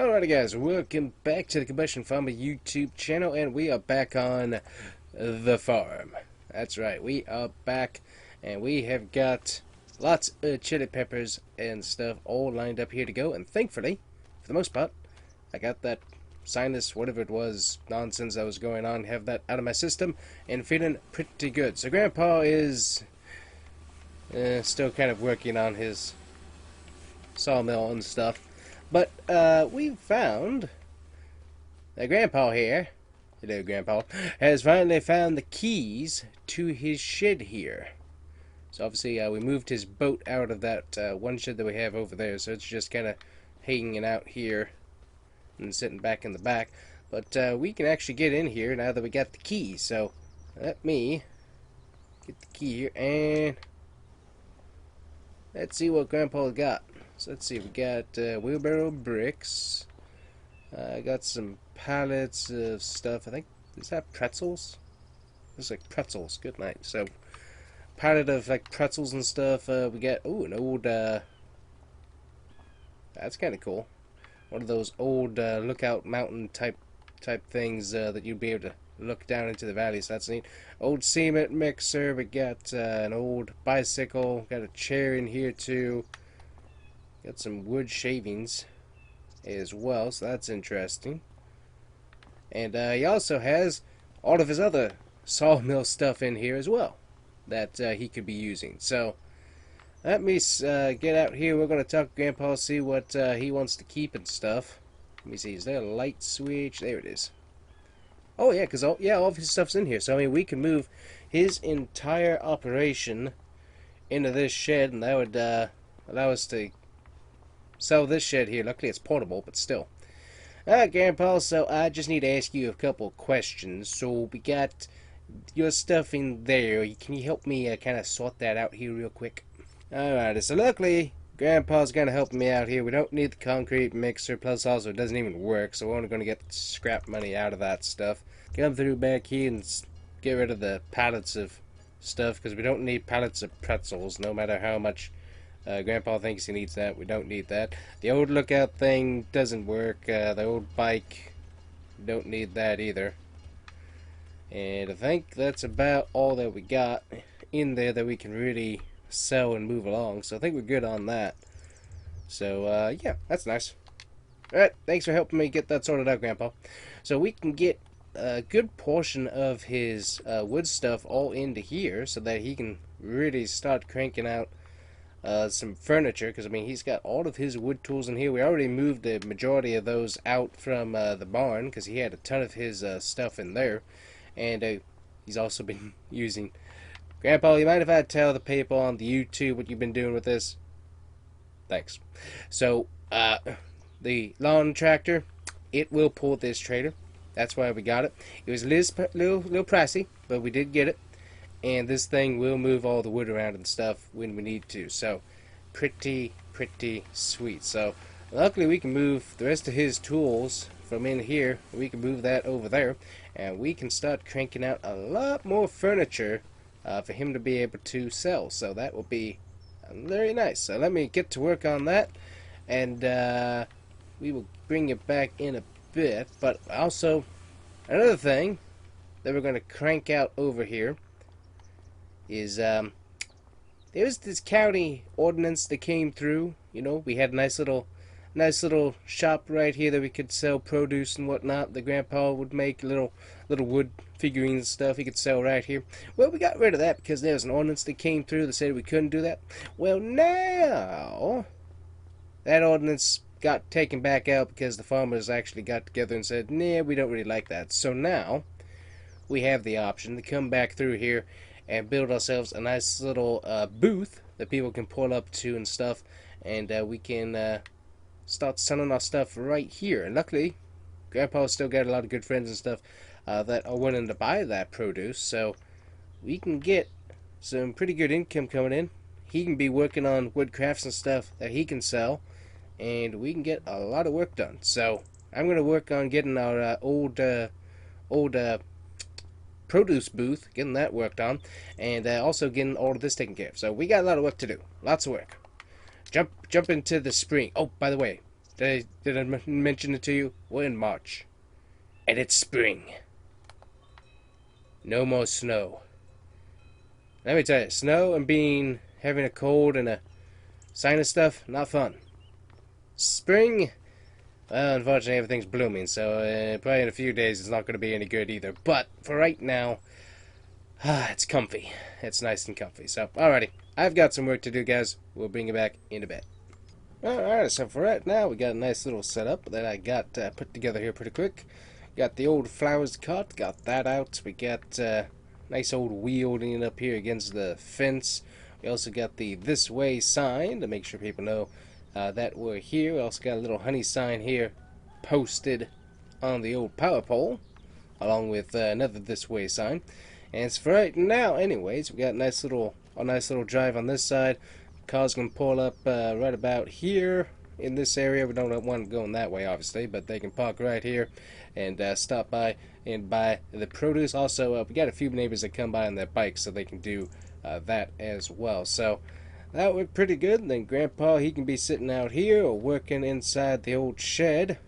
Alrighty guys, welcome back to the Combustion Farmer YouTube channel, and we are back on the farm. That's right, we are back, and we have got lots of chili peppers and stuff all lined up here to go, and thankfully, for the most part, I got that sinus, whatever it was, nonsense that was going on, have that out of my system, and feeling pretty good. So Grandpa is still kind of working on his sawmill and stuff. But we found that Grandpa here, hello Grandpa, has finally found the keys to his shed here. So obviously we moved his boat out of that one shed that we have over there, so it's just kind of hanging out here and sitting back in the back. But we can actually get in here now that we got the key. So let me get the key here and let's see what Grandpa got. So let's see, we got wheelbarrow bricks. I got some pallets of stuff. I think, is that pretzels? Looks like pretzels. Good night. So, pallet of like pretzels and stuff. We got, ooh, an old, that's kind of cool. One of those old lookout mountain type things that you'd be able to look down into the valley. So that's neat. Old cement mixer. We got an old bicycle. Got a chair in here too. Got some wood shavings as well, so that's interesting. And he also has all of his other sawmill stuff in here as well that he could be using. So let me get out here. We're going to talk to Grandpa, see what he wants to keep and stuff. Let me see, is there a light switch? There it is. Oh yeah, because all of his stuff's in here. So I mean, we can move his entire operation into this shed, and that would allow us to sell this shed here. Luckily it's portable, but still. Alright, Grandpa, so I just need to ask you a couple questions. So we got your stuff in there. Can you help me kind of sort that out here real quick? Alright, so luckily Grandpa's going to help me out here. We don't need the concrete mixer, plus also it doesn't even work, so we're only going to get scrap money out of that stuff. Come through back here and get rid of the pallets of stuff, because we don't need pallets of pretzels, no matter how much Grandpa thinks he needs that. We don't need that. The old lookout thing doesn't work. The old bike, don't need that either. And I think that's about all that we got in there that we can really sell and move along. So I think we're good on that. So yeah, that's nice. Alright, thanks for helping me get that sorted out, Grandpa. So we can get a good portion of his wood stuff all into here so that he can really start cranking out some furniture, because I mean he's got all of his wood tools in here. We already moved the majority of those out from the barn because he had a ton of his stuff in there, and he's also been using. Grandpa, you mind if I tell the people on the YouTube what you've been doing with this? Thanks. So the lawn tractor, it will pull this trailer. That's why we got it. It was a little pricey, but we did get it. And this thing will move all the wood around and stuff when we need to. So, pretty sweet. So, luckily we can move the rest of his tools from in here. We can move that over there. And we can start cranking out a lot more furniture for him to be able to sell. So, that will be very nice. So, let me get to work on that. And we will bring it back in a bit. But also, another thing that we're going to crank out over here is there's this county ordinance that came through. You know, we had a nice little shop right here that we could sell produce and whatnot. The Grandpa would make little wood figurines and stuff he could sell right here. Well, we got rid of that because there was an ordinance that came through that said we couldn't do that. Well, now that ordinance got taken back out because the farmers actually got together and said, nah, we don't really like that. So now we have the option to come back through here and build ourselves a nice little booth that people can pull up to and stuff, and we can start selling our stuff right here. And luckily, Grandpa's still got a lot of good friends and stuff that are willing to buy that produce, so we can get some pretty good income coming in. He can be working on wood crafts and stuff that he can sell, and we can get a lot of work done. So I'm going to work on getting our old produce booth, getting that worked on, and also getting all of this taken care of. So we got a lot of work to do, lots of work. Jump into the spring. Oh, by the way, Did I mention it to you? We're in March. And it's spring. No more snow. Let me tell you, snow and having a cold and a sinus stuff, not fun. Spring, well, unfortunately everything's blooming, so probably in a few days it's not going to be any good either. But for right now, it's comfy. It's nice and comfy. So, alrighty, I've got some work to do, guys. We'll bring you back in a bit. Alright, so for right now, we got a nice little setup that I got put together here pretty quick. Got the old flowers cut, got that out. We got nice old wheel leaning up here against the fence. We also got the "This Way" sign to make sure people know that we're here. We also got a little honey sign here posted on the old power pole, along with another "This Way" sign. And it's for right now, anyways. We got a nice little drive on this side. Cars can pull up right about here in this area. We don't want them going that way, obviously, but they can park right here and stop by and buy the produce. Also, we got a few neighbors that come by on their bikes, so they can do that as well. So that worked pretty good. And then Grandpa, he can be sitting out here or working inside the old shed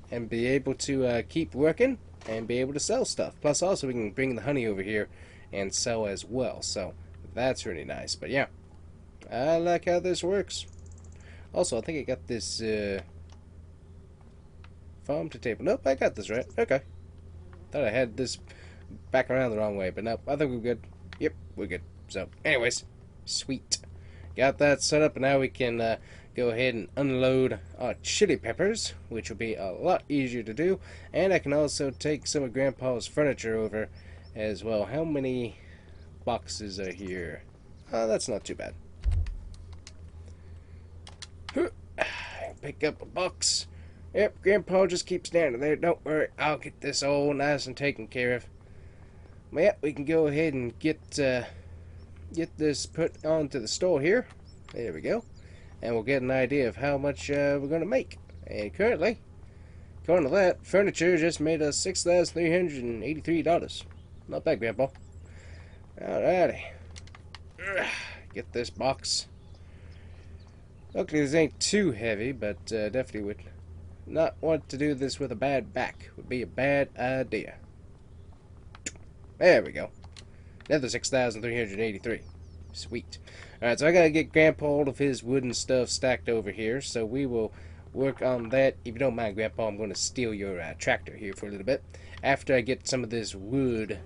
and be able to keep working and be able to sell stuff. Plus, also, we can bring the honey over here and sell as well. So that's really nice. But yeah, I like how this works. Also, I think I got this farm to table. Nope, I got this right. Okay. Thought I had this back around the wrong way, but nope, I think we're good. Yep, we're good. So, anyways, sweet. Got that set up, and now we can go ahead and unload our chili peppers, which will be a lot easier to do. And I can also take some of Grandpa's furniture over as well. How many boxes are here? Oh, that's not too bad. Pick up a box. Yep, Grandpa just keeps standing there. Don't worry, I'll get this all nice and taken care of. Well, yeah, we can go ahead and get this put onto the store here. There we go. And we'll get an idea of how much we're going to make. And currently, according to that, furniture just made us $6,383. Not bad, Grandpa. Alrighty. Get this box. Luckily, this ain't too heavy, but definitely would not want to do this with a bad back. Would be a bad idea. There we go. Another 6,383. Sweet. Alright, so I gotta get Grandpa all of his wooden stuff stacked over here, so we will work on that. If you don't mind, Grandpa, I'm going to steal your tractor here for a little bit. After I get some of this wood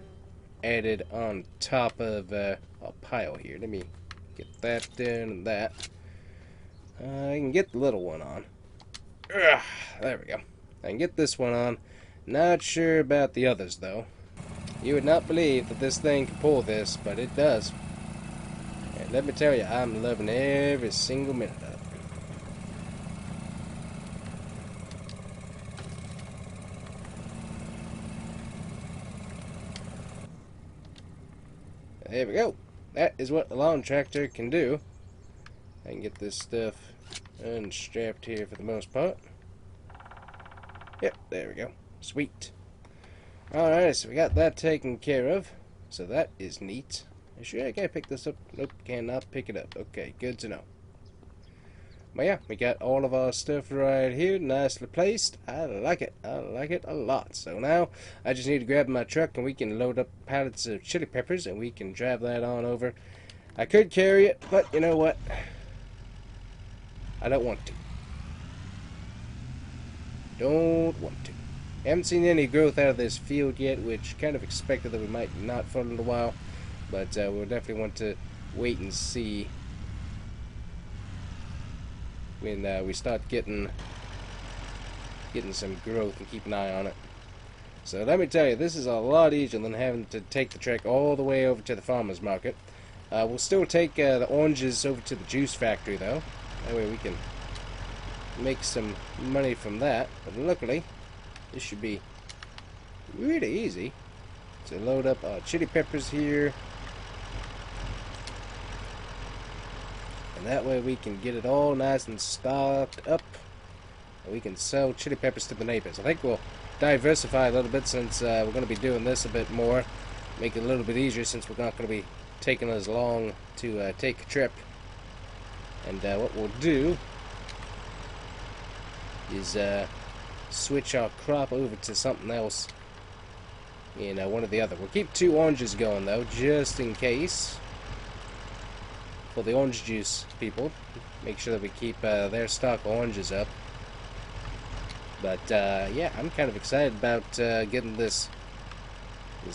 added on top of a pile here. Let me get that done and that. I can get the little one on. There we go. I can get this one on. Not sure about the others, though. You would not believe that this thing can pull this, but it does. And let me tell you, I'm loving every single minute of it. There we go. That is what the lawn tractor can do. I can get this stuff unstrapped here for the most part. Yep, there we go. Sweet. Alright, so we got that taken care of. So that is neat. Are you sure I can't pick this up? Nope, cannot pick it up. Okay, good to know. But yeah, we got all of our stuff right here, nicely placed. I like it. I like it a lot. So now, I just need to grab my truck and we can load up pallets of chili peppers and we can drive that on over. I could carry it, but you know what? I don't want to. Don't want to. Haven't seen any growth out of this field yet, which kind of expected that we might not for a little while. But we'll definitely want to wait and see when we start getting some growth and keep an eye on it. So let me tell you, this is a lot easier than having to take the truck all the way over to the farmer's market. We'll still take the oranges over to the juice factory though. That way we can make some money from that. But luckily, this should be really easy to load up our chili peppers here. And that way we can get it all nice and stocked up. And we can sell chili peppers to the neighbors. I think we'll diversify a little bit since we're going to be doing this a bit more. Make it a little bit easier since we're not going to be taking as long to take a trip. And what we'll do is switch our crop over to something else. One or the other. We'll keep 2 oranges going though, just in case. For the orange juice people, make sure that we keep their stock of oranges up. But yeah, I'm kind of excited about getting this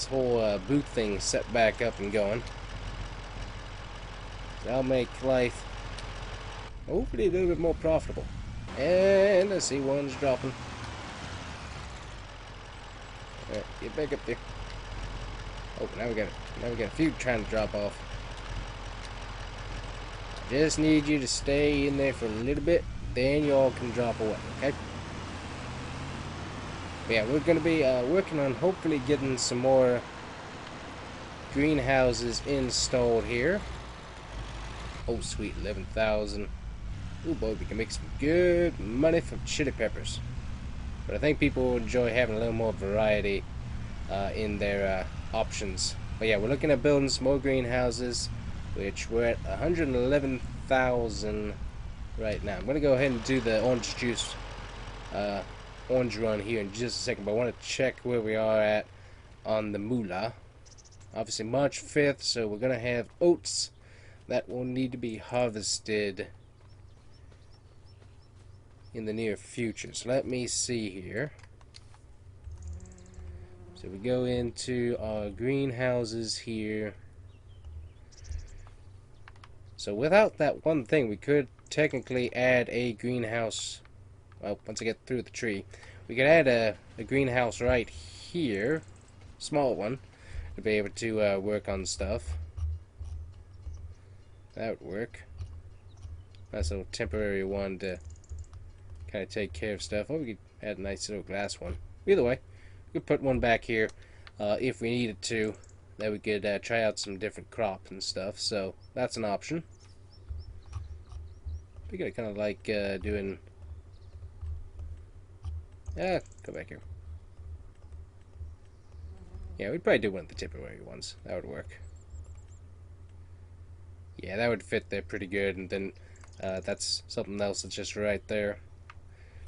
whole booth thing set back up and going. That'll make life hopefully a little bit more profitable. And I see one's dropping. Alright, get back up there. Oh, now we got a few trying to drop off. Just need you to stay in there for a little bit, then you all can drop away, okay? But yeah, we're going to be working on hopefully getting some more greenhouses installed here. Oh, sweet, 11,000. Oh boy, we can make some good money from chili peppers. But I think people will enjoy having a little more variety in their options. But yeah, we're looking at building some more greenhouses, which we're at 111,000 right now. I'm going to go ahead and do the orange juice orange run here in just a second, but I want to check where we are at on the moolah. Obviously March 5th, so we're going to have oats that will need to be harvested in the near future. So let me see here. So we go into our greenhouses here. So without that one thing, we could technically add a greenhouse. Well, once I get through the tree, we could add a greenhouse right here, small one, to be able to work on stuff. That would work. Nice little temporary one to kind of take care of stuff. Or we could add a nice little glass one. Either way, we could put one back here if we needed to. That we could try out some different crops and stuff. So that's an option. We gotta kind of like doing. Go back here. Yeah, we'd probably do one of the temporary ones. That would work. Yeah, that would fit there pretty good, and then that's something else that's just right there.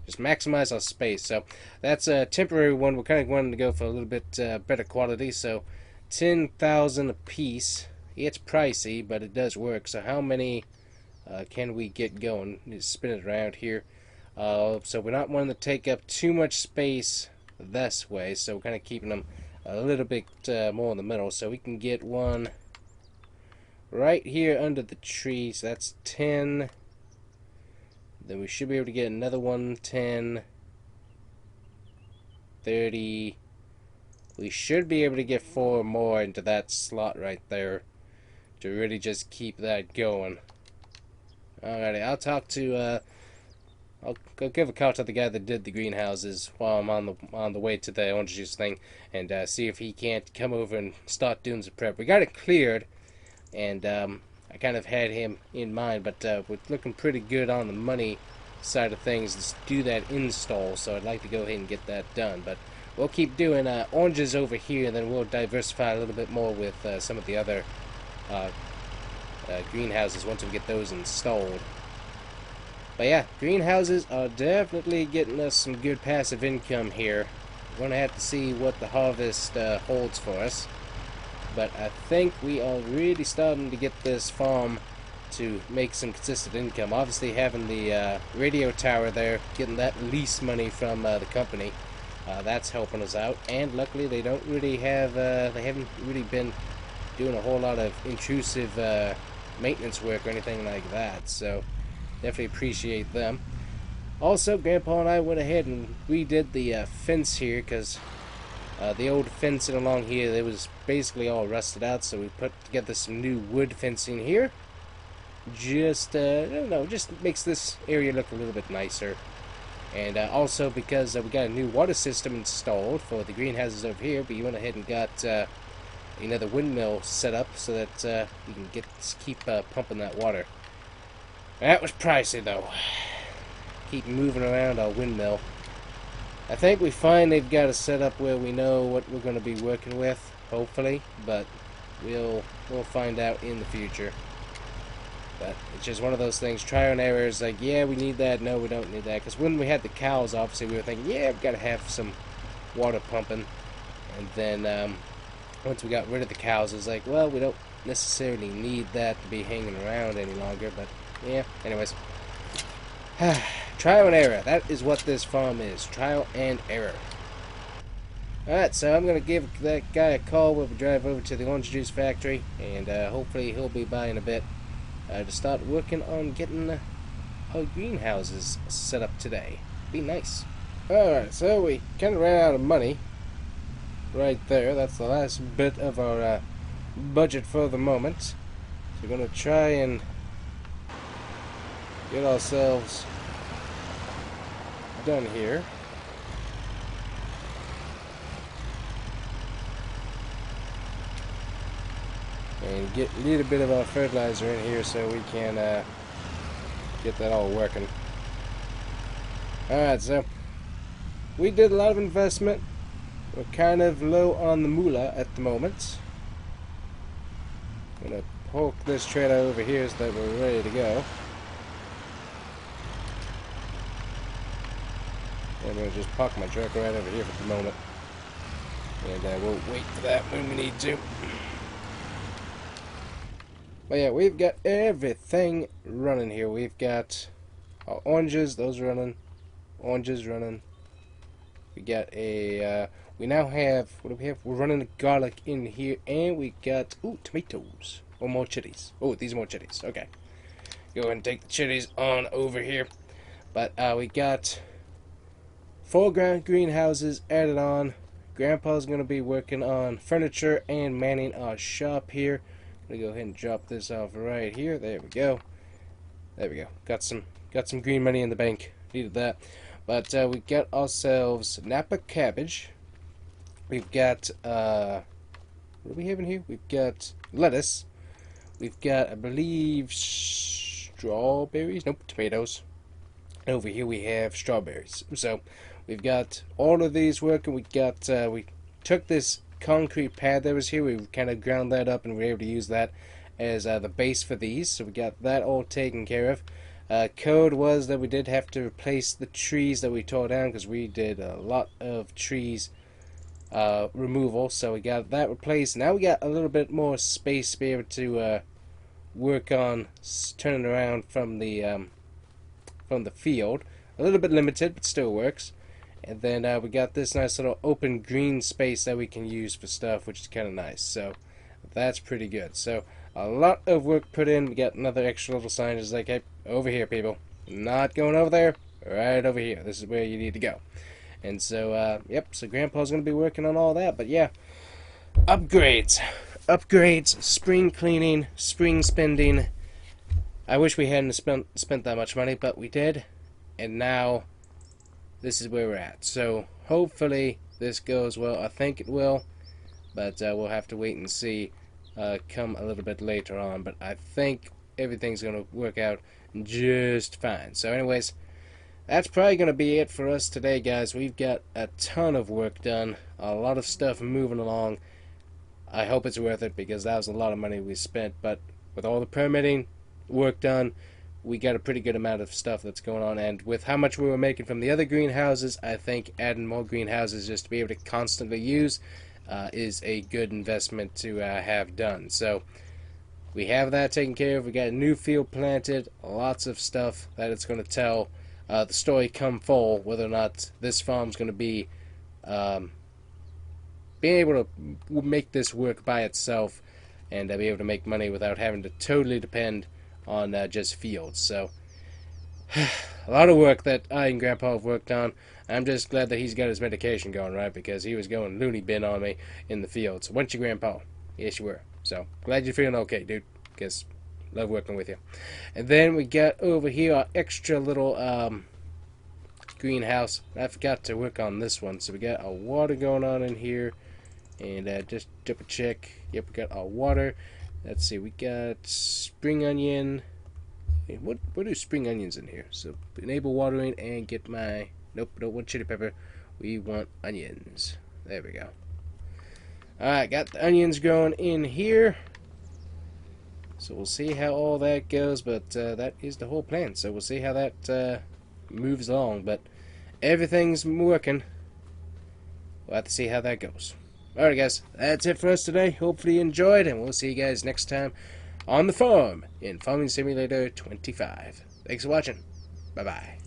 Just maximize our space. So that's a temporary one. We're kind of wanting to go for a little bit better quality. So 10,000 a piece. It's pricey, but it does work. So how many can we get going? Just spin it around here. So we're not wanting to take up too much space this way. So we're kind of keeping them a little bit more in the middle. So we can get one right here under the tree. So that's 10. Then we should be able to get another one, 10, 30. We should be able to get 4 more into that slot right there to really just keep that going. Alrighty, I'll talk to, I'll go give a call to the guy that did the greenhouses while I'm on the way to the orange juice thing, and see if he can't come over and start doing some prep. We got it cleared, and I kind of had him in mind, but we're looking pretty good on the money side of things to do that install, so I'd like to go ahead and get that done. But we'll keep doing oranges over here, and then we'll diversify a little bit more with some of the other greenhouses once we get those installed. But yeah, greenhouses are definitely getting us some good passive income here. We're going to have to see what the harvest holds for us. But I think we are really starting to get this farm to make some consistent income. Obviously having the radio tower there, getting that lease money from the company, that's helping us out. And luckily they don't really have, they haven't really been doing a whole lot of intrusive maintenance work or anything like that. So definitely appreciate them. Also, Grandpa and I went ahead and redid the fence here, because the old fencing along here, it was basically all rusted out, so we put together some new wood fencing here. Just, I don't know, just makes this area look a little bit nicer. And also because we got a new water system installed for the greenhouses over here, but you went ahead and got another windmill set up so that you can keep pumping that water. That was pricey though. Keep moving around our windmill. I think we finally got it set up where we know what we're going to be working with, hopefully, but we'll find out in the future. But it's just one of those things, trial and error. Is like, yeah, we need that, no, we don't need that. Because when we had the cows, obviously, we were thinking, yeah, we've got to have some water pumping. And then once we got rid of the cows, it was like, well, we don't necessarily need that to be hanging around any longer. But, yeah, anyways. Trial and error. That is what this farm is. Trial and error. Alright, so I'm going to give that guy a call. We'll drive over to the orange juice factory. And hopefully he'll be by in a bit. To start working on getting our greenhouses set up today. Be nice. Alright, so we kind of ran out of money right there. That's the last bit of our budget for the moment. So we're going to try and get ourselves done here. And get a little bit of our fertilizer in here so we can get that all working. Alright, so we did a lot of investment. We're kind of low on the moolah at the moment. I'm gonna poke this trailer over here so that we're ready to go. And I'm gonna just park my truck right over here for the moment. And we'll wait for that when we need to. But yeah, we've got everything running here. We've got our oranges, those running. Oranges running. We got a, we now have, what do we have? We're running garlic in here, and we got, ooh, tomatoes. Or more chilies. Oh, these are more chilies. Okay. Go ahead and take the chilies on over here. But we got 4 greenhouses added on. Grandpa's going to be working on furniture and manning our shop here. I'm gonna go ahead and drop this off right here. There we go. There we go. Got some green money in the bank. Needed that. But we got ourselves Napa cabbage. We've got what do we have in here? We've got lettuce. We've got, I believe, strawberries. Nope, tomatoes. And over here we have strawberries. So we've got all of these working. We got we took this concrete pad that was here. We kind of ground that up and we were able to use that as the base for these. So we got that all taken care of. Code was that we did have to replace the trees that we tore down because we did a lot of trees removal. So we got that replaced. Now we got a little bit more space to be able to work on turning around from the field. A little bit limited, but still works. And then we got this nice little open green space that we can use for stuff, which is kind of nice. So that's pretty good. So a lot of work put in. We got another extra little sign just like, hey, over here, people. Not going over there. Right over here. This is where you need to go. And so, yep, so Grandpa's going to be working on all that. But yeah, upgrades. Upgrades, spring cleaning, spring spending. I wish we hadn't spent that much money, but we did. And now this is where we're at. So hopefully this goes well. I think it will, but we'll have to wait and see come a little bit later on. But I think everything's going to work out just fine. So anyways, that's probably going to be it for us today, guys. We've got a ton of work done, a lot of stuff moving along. I hope it's worth it because that was a lot of money we spent, but with all the permitting work done, we got a pretty good amount of stuff that's going on, and with how much we were making from the other greenhouses, I think adding more greenhouses just to be able to constantly use is a good investment to have done. So we have that taken care of. We got a new field planted, lots of stuff that it's going to tell the story come fall, whether or not this farm's going to be being able to make this work by itself and be able to make money without having to totally depend on just fields. So a lot of work that I and Grandpa have worked on. I'm just glad that he's got his medication going, right? Because he was going loony bin on me in the field. So weren't you, Grandpa? Yes, you were. So glad you're feeling okay, dude. Because love working with you. And then we got over here our extra little greenhouse. I forgot to work on this one. So we got our water going on in here. And just double check. Yep, we got our water. Let's see, we got spring onion. What are spring onions in here? So enable watering and get my... Nope, don't want chili pepper. We want onions. There we go. Alright, got the onions growing in here. So we'll see how all that goes, but that is the whole plan. So we'll see how that moves along, but everything's working. We'll have to see how that goes. Alright guys, that's it for us today. Hopefully you enjoyed, and we'll see you guys next time on the farm in Farming Simulator 25. Thanks for watching. Bye-bye.